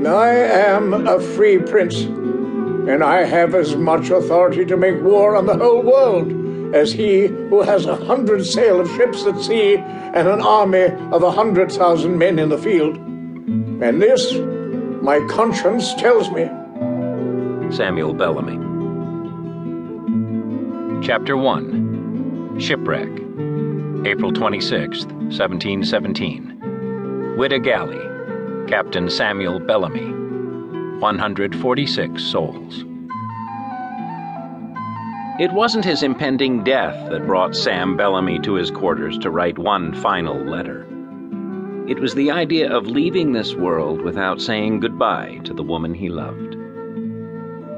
I am a free prince, and I have as much authority to make war on the whole world as he who has 100 sail of ships at sea and an army of 100,000 men in the field. And this, my conscience tells me. Samuel Bellamy. Chapter 1. Shipwreck. April 26th, 1717. Widow Galley. Captain Samuel Bellamy. 146 souls. It wasn't his impending death that brought Sam Bellamy to his quarters to write one final letter. It was the idea of leaving this world without saying goodbye to the woman he loved.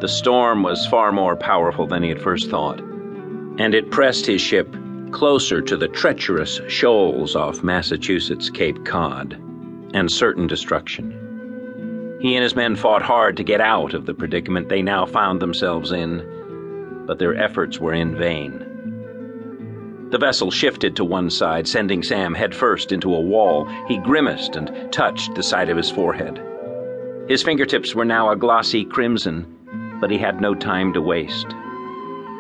The storm was far more powerful than he had first thought, and it pressed his ship closer to the treacherous shoals off Massachusetts Cape Cod and certain destruction. He and his men fought hard to get out of the predicament they now found themselves in, but their efforts were in vain. The vessel shifted to one side, sending Sam headfirst into a wall. He grimaced and touched the side of his forehead. His fingertips were now a glossy crimson, but he had no time to waste.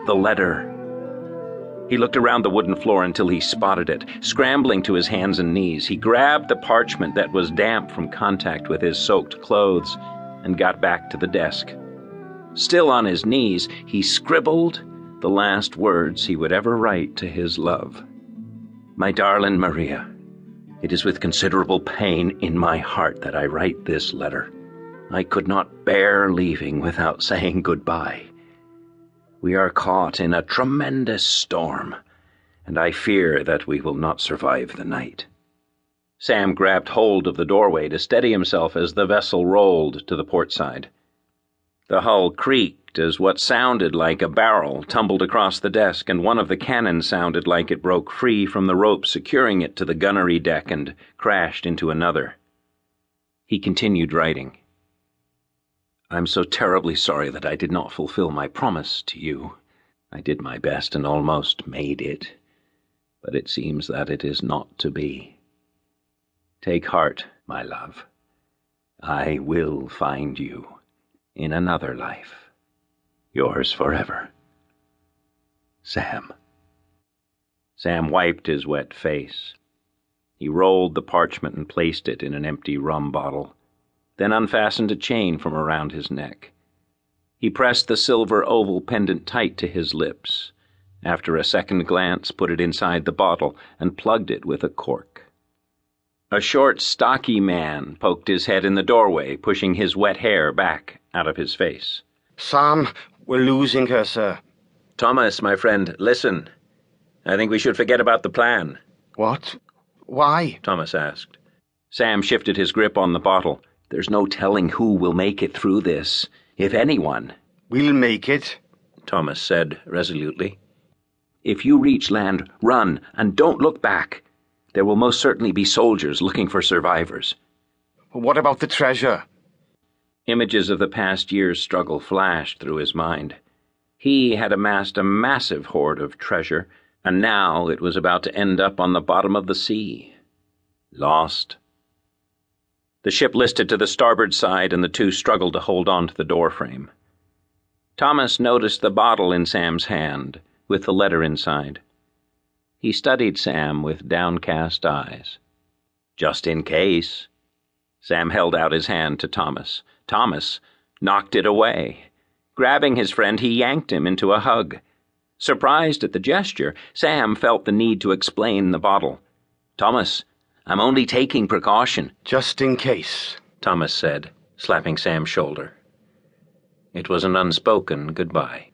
The letter. He looked around the wooden floor until he spotted it. Scrambling to his hands and knees, he grabbed the parchment that was damp from contact with his soaked clothes and got back to the desk. Still on his knees, he scribbled the last words he would ever write to his love. My darling Maria, it is with considerable pain in my heart that I write this letter. I could not bear leaving without saying goodbye. We are caught in a tremendous storm, and I fear that we will not survive the night. Sam grabbed hold of the doorway to steady himself as the vessel rolled to the port side. The hull creaked as what sounded like a barrel tumbled across the desk, and one of the cannons sounded like it broke free from the rope securing it to the gunnery deck and crashed into another. He continued writing. I'm so terribly sorry that I did not fulfill my promise to you. I did my best and almost made it, but it seems that it is not to be. Take heart, my love. I will find you in another life. Yours forever. Sam. Sam wiped his wet face. He rolled the parchment and placed it in an empty rum bottle, then unfastened a chain from around his neck. He pressed the silver oval pendant tight to his lips. After a second glance, put it inside the bottle and plugged it with a cork. A short, stocky man poked his head in the doorway, pushing his wet hair back out of his face. Sam, we're losing her, sir. Thomas, my friend, listen. I think we should forget about the plan. What? Why? Thomas asked. Sam shifted his grip on the bottle. There's no telling who will make it through this, if anyone. We'll make it, Thomas said resolutely. If you reach land, run, and don't look back. There will most certainly be soldiers looking for survivors. What about the treasure? Images of the past year's struggle flashed through his mind. He had amassed a massive hoard of treasure, and now it was about to end up on the bottom of the sea. Lost. The ship listed to the starboard side, and the two struggled to hold on to the doorframe. Thomas noticed the bottle in Sam's hand, with the letter inside. He studied Sam with downcast eyes. Just in case. Sam held out his hand to Thomas. Thomas knocked it away. Grabbing his friend, he yanked him into a hug. Surprised at the gesture, Sam felt the need to explain the bottle. Thomas, I'm only taking precaution. Just in case, Thomas said, slapping Sam's shoulder. It was an unspoken goodbye.